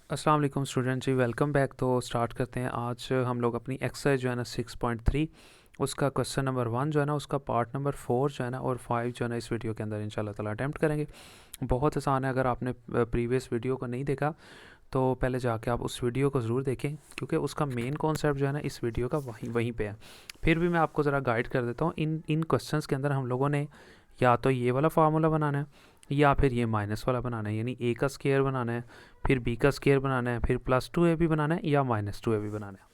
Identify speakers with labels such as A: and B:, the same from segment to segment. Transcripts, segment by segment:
A: अस्सलाम वालेकुम स्टूडेंट जी, welcome back. तो स्टार्ट करते हैं। आज हम लोग अपनी एक्सरसाइज जो है ना 6.3 उसका क्वेश्चन नंबर 1 जो है ना उसका पार्ट नंबर 4 जो है ना और 5 जो है ना इस वीडियो के अंदर इंशाल्लाह ताला अटैम्प्ट करेंगे। बहुत आसान है। अगर आपने प्रीवियस वीडियो को नहीं देखा तो पहले जाके आप उस वीडियो को ज़रूर देखें, क्योंकि उसका मेन कॉन्सेप्ट जो है ना इस वीडियो का वहीं वहीं पे है। फिर भी मैं आपको ज़रा गाइड कर देता हूँ। इन इन क्वेश्चंस के अंदर हम लोगों ने या तो ये वाला फार्मूला बनाना है या फिर ये माइनस वाला बनाना है, यानी ए का स्केयर बनाना है, फिर बी का स्केयर बनाना है, फिर +2ab बनाना है या -2ab बनाना है।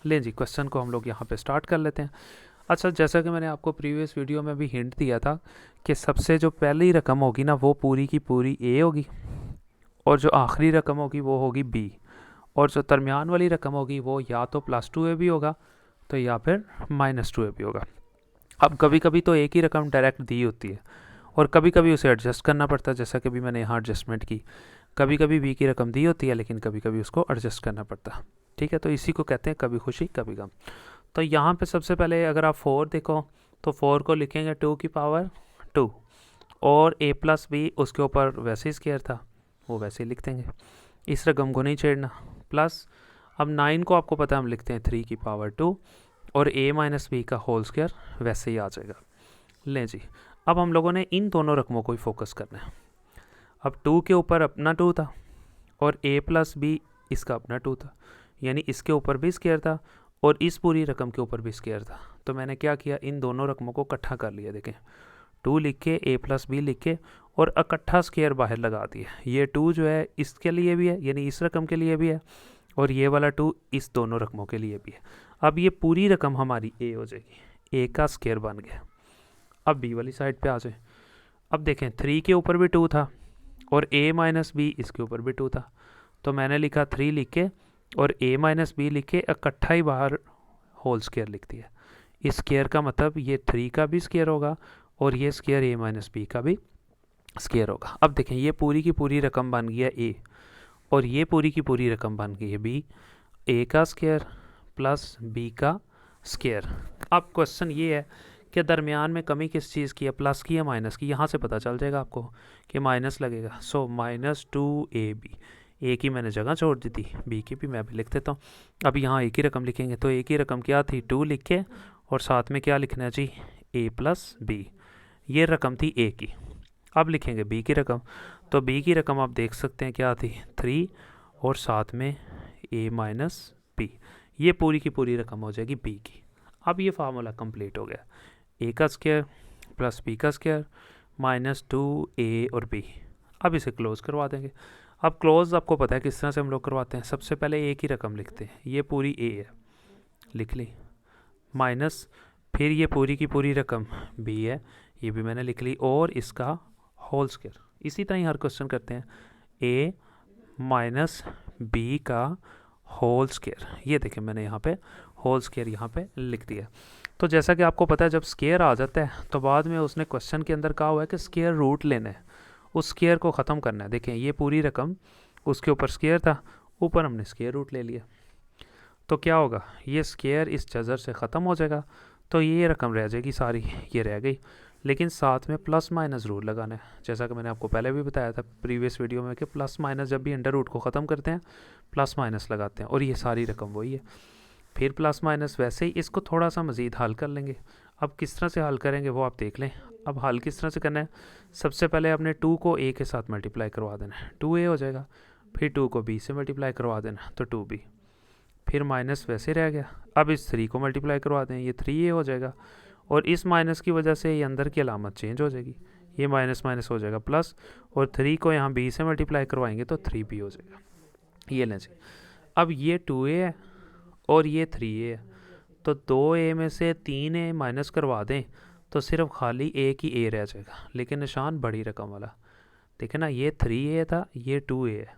A: लें जी, क्वेश्चन को हम लोग यहाँ पे स्टार्ट कर लेते हैं। अच्छा, जैसा कि मैंने आपको प्रीवियस वीडियो में भी हिंट दिया था कि सबसे जो पहली रकम होगी ना वो पूरी की पूरी ए होगी, और जो आखिरी रकम होगी वो होगी बी, और जो दरमियान वाली रकम होगी वो या तो +2ab होगा तो या फिर -2ab होगा। अब कभी कभी तो एक ही रकम डायरेक्ट दी होती है और कभी कभी उसे एडजस्ट करना पड़ता है, जैसा कि भी मैंने यहाँ एडजस्टमेंट की। कभी कभी बी की रकम दी होती है लेकिन कभी कभी उसको एडजस्ट करना पड़ता है। ठीक है, तो इसी को कहते हैं कभी खुशी कभी गम। तो यहाँ पे सबसे पहले अगर आप 4 देखो तो 4 को लिखेंगे 2 की पावर 2, और a+b उसके ऊपर वैसे ही स्केयर था वो वैसे ही लिख देंगे, इस रकम को नहीं छेड़ना। प्लस अब 9 को आपको पता है हम लिखते हैं 3 की पावर 2, और a-b का होल स्क्वायर वैसे ही आ जाएगा। लें जी, अब हम लोगों ने इन दोनों रकमों को ही फोकस करना है। अब 2 के ऊपर अपना 2 था और a+b इसका अपना 2 था, यानी इसके ऊपर भी स्केयर था और इस पूरी रकम के ऊपर भी स्केयर था। तो मैंने क्या किया, इन दोनों रकमों को इकट्ठा कर लिया। देखें, 2 लिख के a+b लिख के और इकट्ठा स्केयर बाहर लगा दिया। ये 2 जो है इसके लिए भी है, यानी इस रकम के लिए भी है, और ये वाला 2 इस दोनों रकमों के लिए भी है। अब ये पूरी रकम हमारी a हो जाएगी, a का स्केयर बन गया। अब b वाली साइड पे आ जाए। अब देखें, 3 के ऊपर भी 2 था और a-b इसके ऊपर भी 2 था, तो मैंने लिखा 3 लिख के और a-b लिख के इकट्ठा ही बाहर होल स्केयर लिख दिया। इस स्केयर का मतलब ये 3 का भी स्केयर होगा और ये स्केयर a-b का भी स्केयर होगा। अब देखें, ये पूरी की पूरी रकम बन गया a, और ये पूरी की पूरी रकम बन गई है b। a का स्केयर प्लस b का स्केयर। अब क्वेश्चन ये है कि दरमियान में कमी किस चीज़ की है, प्लस की या माइनस की। यहाँ से पता चल जाएगा आपको कि माइनस लगेगा। सो -2ab, ए की मैंने जगह छोड़ दी थी, बी की भी मैं भी लिख देता हूँ। अब यहाँ एक ही रकम लिखेंगे, तो एक ही रकम क्या थी, 2 लिख के और साथ में क्या लिखना है जी, a+b। ये रकम थी ए की। अब लिखेंगे बी की रकम, तो बी की रकम आप देख सकते हैं क्या थी, 3 और साथ में a-b। ये पूरी की पूरी रकम हो जाएगी बी की। अब ये फार्मूला कंप्लीट हो गया, ए का स्क्वायर प्लस बी का स्क्वायर -2a और b। अब इसे क्लोज करवा देंगे। अब क्लोज आपको पता है किस तरह से हम लोग करवाते हैं। सबसे पहले ए की रकम लिखते हैं, ये पूरी a है, लिख ली, माइनस फिर ये पूरी की पूरी रकम b है, ये भी मैंने लिख ली, और इसका होल स्क्वायर। इसी तरह ही हर क्वेश्चन करते हैं, a -b का होल स्क्वायर। ये देखें, मैंने यहाँ पे होल स्क्वायर यहाँ पे लिख दिया। तो जैसा कि आपको पता है, जब स्केयर आ जाता है तो बाद में उसने क्वेश्चन के अंदर कहा हुआ है कि स्केयर रूट लेना है, उस स्केयर को ख़त्म करना है। देखें, ये पूरी रकम उसके ऊपर स्केयर था, ऊपर हमने स्केयर रूट ले लिया, तो क्या होगा, ये स्केयर इस जज़र से ख़त्म हो जाएगा, तो ये रकम रह जाएगी सारी, ये रह गई। लेकिन साथ में प्लस माइनस रूल लगाना है, जैसा कि मैंने आपको पहले भी बताया था प्रीवियस वीडियो में कि प्लस माइनस जब भी अंडर रूट को ख़त्म करते हैं प्लस माइनस लगाते हैं, और ये सारी रकम वही है। फिर प्लस माइनस वैसे ही, इसको थोड़ा सा मज़ीद हल कर लेंगे। अब किस तरह से हल करेंगे वो आप देख लें। अब हल किस तरह से करना है, सबसे पहले अपने 2 को a के साथ मल्टीप्लाई करवा देना है, 2a हो जाएगा। फिर 2 को b से मल्टीप्लाई करवा देना, तो 2b। फिर माइनस वैसे रह गया। अब इस 3 को मल्टीप्लाई करवा दें, ये 3a हो जाएगा, और इस माइनस की वजह से ये अंदर की अलामत चेंज हो जाएगी, ये माइनस माइनस हो जाएगा प्लस, और 3 को यहाँ b से मल्टीप्लाई करवाएंगे तो 3b हो जाएगा। ये लें जी, अब ये 2a है और ये 3a है, तो 2a में से 3a माइनस करवा दें तो सिर्फ खाली a की a रह जाएगा, लेकिन निशान बड़ी रकम वाला। देखें ना, ये 3a था, ये 2a है।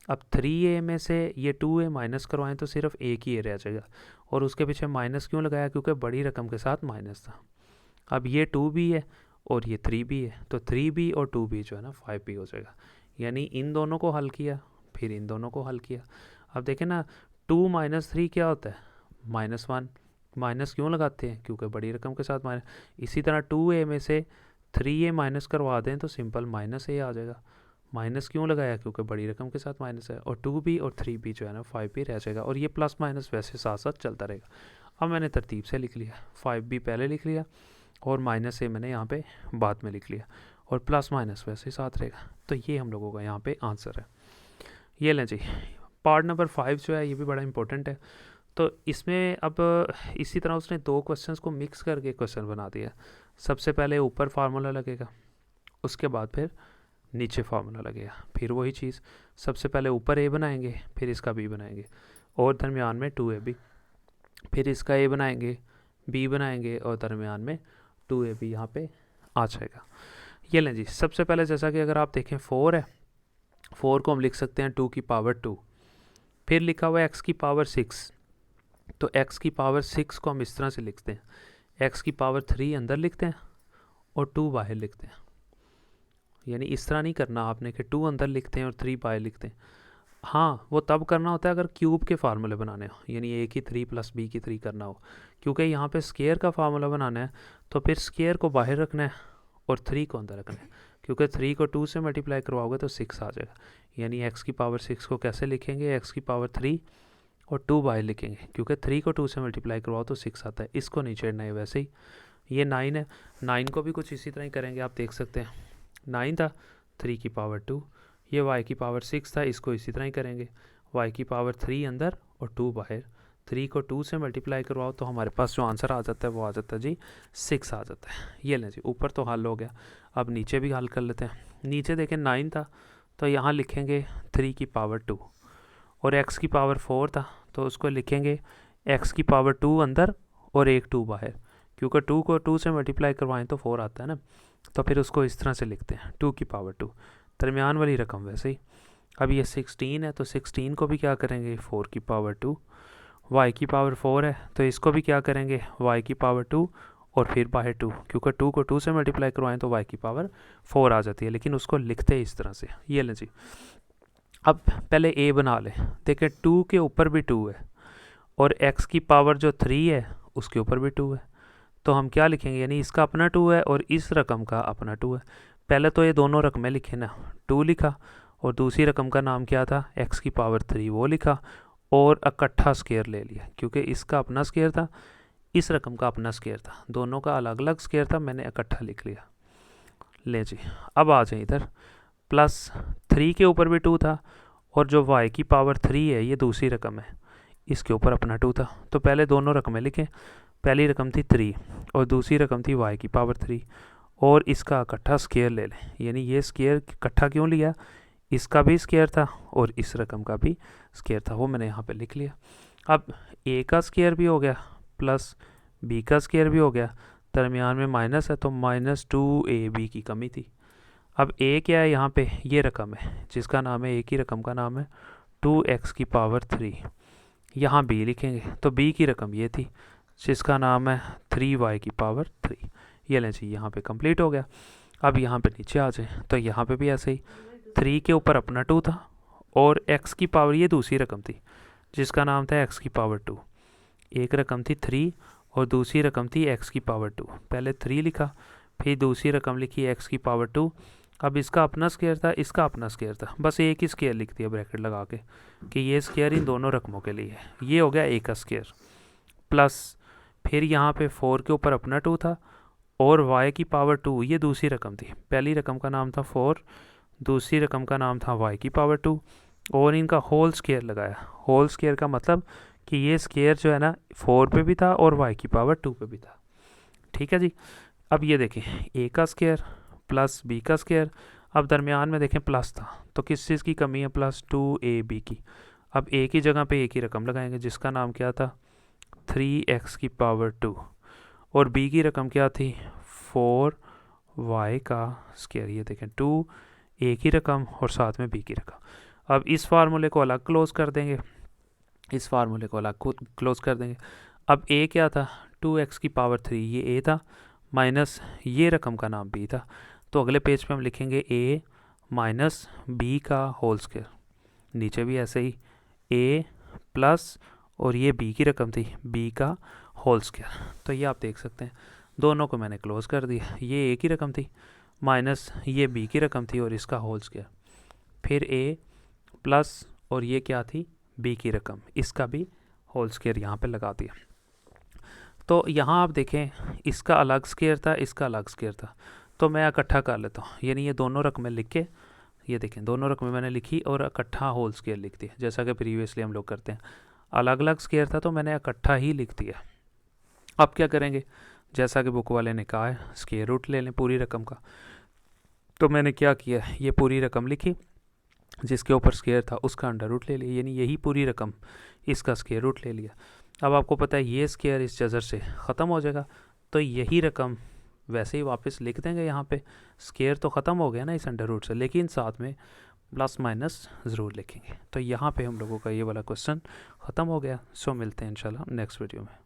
A: अब 3a में से ये 2a माइनस करवाएं तो सिर्फ a की a रह जाएगा, और उसके पीछे माइनस क्यों लगाया, क्योंकि बड़ी रकम के साथ माइनस था। अब ये 2b है और ये 3b है, तो 3b और 2b जो है ना 5b हो जाएगा। यानी इन दोनों को हल किया, फिर इन दोनों को हल किया। अब देखें ना, 2 - 3 क्या होता है, -1। माइनस क्यों लगाते हैं, क्योंकि बड़ी रकम के साथ माइनस। इसी तरह 2a में से 3a माइनस करवा दें तो सिंपल -a आ जाएगा। माइनस क्यों लगाया, क्योंकि बड़ी रकम के साथ माइनस है, और 2b और 3b जो है ना 5b रह जाएगा, और ये प्लस माइनस वैसे साथ साथ चलता रहेगा। अब मैंने तरतीब से लिख लिया, 5b पहले लिख लिया और माइनस ए मैंने यहाँ पे बाद में लिख लिया, और प्लस माइनस वैसे साथ रहेगा। तो ये हम लोगों का यहाँ पे आंसर है। ये लें जी, पार्ट नंबर 5 जो है ये भी बड़ा इंपॉर्टेंट है। तो इसमें अब इसी तरह उसने दो क्वेश्चंस को मिक्स करके क्वेश्चन बना दिया। सबसे पहले ऊपर फार्मूला लगेगा, उसके बाद फिर नीचे फार्मूला लगेगा, फिर वही चीज़ सबसे पहले ऊपर ए बनाएंगे, फिर इसका बी बनाएंगे, और दरमियान में 2ab, फिर इसका ए बनाएंगे, बी बनाएंगे, और दरमियान में 2ab यहाँ पे आ जाएगा। ये लें जी, सबसे पहले जैसा कि अगर आप देखें 4 है, 4 को हम लिख सकते हैं 2 की पावर 2, फिर लिखा हुआ है x की पावर 6, तो x की पावर 6 को हम इस तरह से लिखते हैं, x की पावर 3 अंदर लिखते हैं और 2 बाहर लिखते हैं। यानी इस तरह नहीं करना आपने कि 2 अंदर लिखते हैं और 3 बाहर लिखते हैं। हाँ, वो तब करना होता है अगर क्यूब के फार्मूले बनाने हो, यानी a की 3 प्लस b की 3 करना हो, क्योंकि यहाँ पे स्क्वायर का फार्मूला बनाना है, तो फिर स्क्वायर को बाहर रखना है और 3 को अंदर रखना है, क्योंकि 3 को 2 से मल्टीप्लाई करवाओगे तो 6 आ जाएगा। यानी x की पावर 6 को कैसे लिखेंगे, x की पावर 3 और 2 बाहर लिखेंगे, क्योंकि 3 को 2 से मल्टीप्लाई करवाओ तो 6 आता है। इसको नहीं छेड़ना है। वैसे ही ये 9 है, 9 को भी कुछ इसी तरह ही करेंगे। आप देख सकते हैं 9 था, 3 की पावर 2, ये y की पावर 6 था, इसको इसी तरह ही करेंगे, y की पावर 3 अंदर और 2 बाहर। 3 को 2 से मल्टीप्लाई करवाओ तो हमारे पास जो आंसर आ जाता है वो आ जाता है जी 6 आ जाता है। ये लें जी, ऊपर तो हल हो गया, अब नीचे भी हल कर लेते हैं। नीचे देखें 9 था, तो यहाँ लिखेंगे 3 की पावर 2, और x की पावर 4 था, तो उसको लिखेंगे x की पावर 2 अंदर और एक 2 बाहर, क्योंकि 2 को 2 से मल्टीप्लाई करवाएं तो 4 आता है ना, तो फिर उसको इस तरह से लिखते हैं 2 की पावर 2, दरमियान वाली रकम वैसे ही। अब ये 16 है, तो 16 को भी क्या करेंगे 4 की पावर 2, y की पावर 4 है, तो इसको भी क्या करेंगे y की पावर 2 और फिर बाहर 2, क्योंकि 2 को 2 से मल्टीप्लाई करवाएं तो y की पावर 4 आ जाती है, लेकिन उसको लिखते हैं इस तरह से। ये लें जी, अब पहले a बना लें। देखें 2 के ऊपर भी 2 है और x की पावर जो 3 है उसके ऊपर भी 2 है, तो हम क्या लिखेंगे, यानी इसका अपना 2 है और इस रकम का अपना 2 है। पहले तो ये दोनों रकमें लिखे ना, 2 लिखा और दूसरी रकम का नाम क्या था x की पावर 3 वो लिखा, और इकट्ठा स्क्वायर ले लिया, क्योंकि इसका अपना स्क्वायर था, इस रकम का अपना स्क्वायर था, दोनों का अलग अलग स्क्वायर था, मैंने इकट्ठा लिख लिया। ले जी, अब आ जाए इधर, प्लस 3 के ऊपर भी 2 था, और जो y की पावर 3 है ये दूसरी रकम है, इसके ऊपर अपना 2 था, तो पहले दोनों रकमें लिखें। पहली रकम थी 3 और दूसरी रकम थी y की पावर 3, और इसका इकट्ठा स्क्वायर ले लें। यानी ये स्क्वायर इकट्ठा क्यों लिया, इसका भी स्क्वायर था और इस रकम का भी स्क्वायर था, वो मैंने यहाँ पे लिख लिया। अब a का स्क्वायर भी हो गया प्लस b का स्क्वायर भी हो गया, दरमियान में माइनस है तो -2ab की कमी थी। अब a क्या है यहाँ पे, ये रकम है जिसका नाम है, a की रकम का नाम है 2x की पावर 3, यहाँ b लिखेंगे, तो b की रकम ये थी जिसका नाम है 3y की पावर 3। ये लें जी, यहाँ पे कंप्लीट हो गया। अब यहाँ पे नीचे आ जाए, तो यहाँ पे भी ऐसे ही 3 के ऊपर अपना 2 था और x की पावर ये दूसरी रकम थी जिसका नाम था x की पावर 2। एक रकम थी 3 और दूसरी रकम थी x की पावर 2, पहले 3 लिखा, फिर दूसरी रकम लिखी x की पावर 2। अब इसका अपना स्क्वायर था, इसका अपना स्क्वायर था, बस एक ही स्क्वायर लिख दिया ब्रैकेट लगा के कि ये स्क्वायर इन दोनों रकमों के लिए है। ये हो गया a का स्क्वायर, प्लस फिर यहाँ पे 4 के ऊपर अपना 2 था और y की पावर 2 ये दूसरी रकम थी, पहली रकम का नाम था 4, दूसरी रकम का नाम था y की पावर 2, और इनका होल स्क्वायर लगाया। होल स्क्वायर का मतलब कि ये स्क्वायर जो है ना 4 पे भी था और y की पावर 2 पे भी था। ठीक है जी, अब ये देखें a का स्क्वायर प्लस b का स्क्वायर, अब दरमियान में देखें प्लस था, तो किस चीज़ की कमी है, +2ab की। अब a की जगह पे a की रकम लगाएंगे जिसका नाम क्या था 3x की पावर 2, और b की रकम क्या थी 4y का स्क्वायर। ये देखें 2 a की रकम और साथ में b की रकम। अब इस फार्मूले को अलग क्लोज कर देंगे, इस फार्मूले को अलग क्लोज कर देंगे। अब a क्या था 2x की पावर 3, ये a था, माइनस ये रकम का नाम b था, तो अगले पेज पे हम लिखेंगे a माइनस b का होल स्क्वायर। नीचे भी ऐसे ही a प्लस और ये b की रकम थी b का होल स्क्वायर। तो ये आप देख सकते हैं दोनों को मैंने क्लोज कर दिया, ये a की रकम थी माइनस ये b की रकम थी और इसका होल स्क्वायर। फिर ए प्लस और ये क्या थी बी की रकम, इसका भी होल स्क्वायर यहाँ पे लगा दिया। तो यहाँ आप देखें इसका अलग स्क्वायर था, इसका अलग स्क्वायर था, तो मैं इकट्ठा कर लेता हूँ, यानी ये दोनों रकमें लिख के, ये देखें दोनों रकमें मैंने लिखी और इकट्ठा होल स्क्वायर लिख दिया, जैसा कि प्रीवियसली हम लोग करते हैं। अलग अलग स्क्वायर था तो मैंने इकट्ठा ही लिख दिया। अब क्या करेंगे, जैसा कि बुक वाले ने कहा है स्क्वायर रूट ले लें पूरी रकम का, तो मैंने क्या किया, ये पूरी रकम लिखी, जिसके ऊपर स्क्वायर था उसका अंडर रूट ले लिया, यानी यही पूरी रकम, इसका स्क्वायर रूट ले लिया। अब आपको पता है ये स्क्वायर इस जजर से ख़त्म हो जाएगा, तो यही रकम वैसे ही वापस लिख देंगे यहाँ पे। स्क्वायर तो ख़त्म हो गया ना इस अंडर रूट से, लेकिन साथ में प्लस माइनस ज़रूर लिखेंगे। तो यहाँ पे हम लोगों का ये वाला क्वेश्चन ख़त्म हो गया। सो मिलते हैं इंशाल्लाह नेक्स्ट वीडियो में।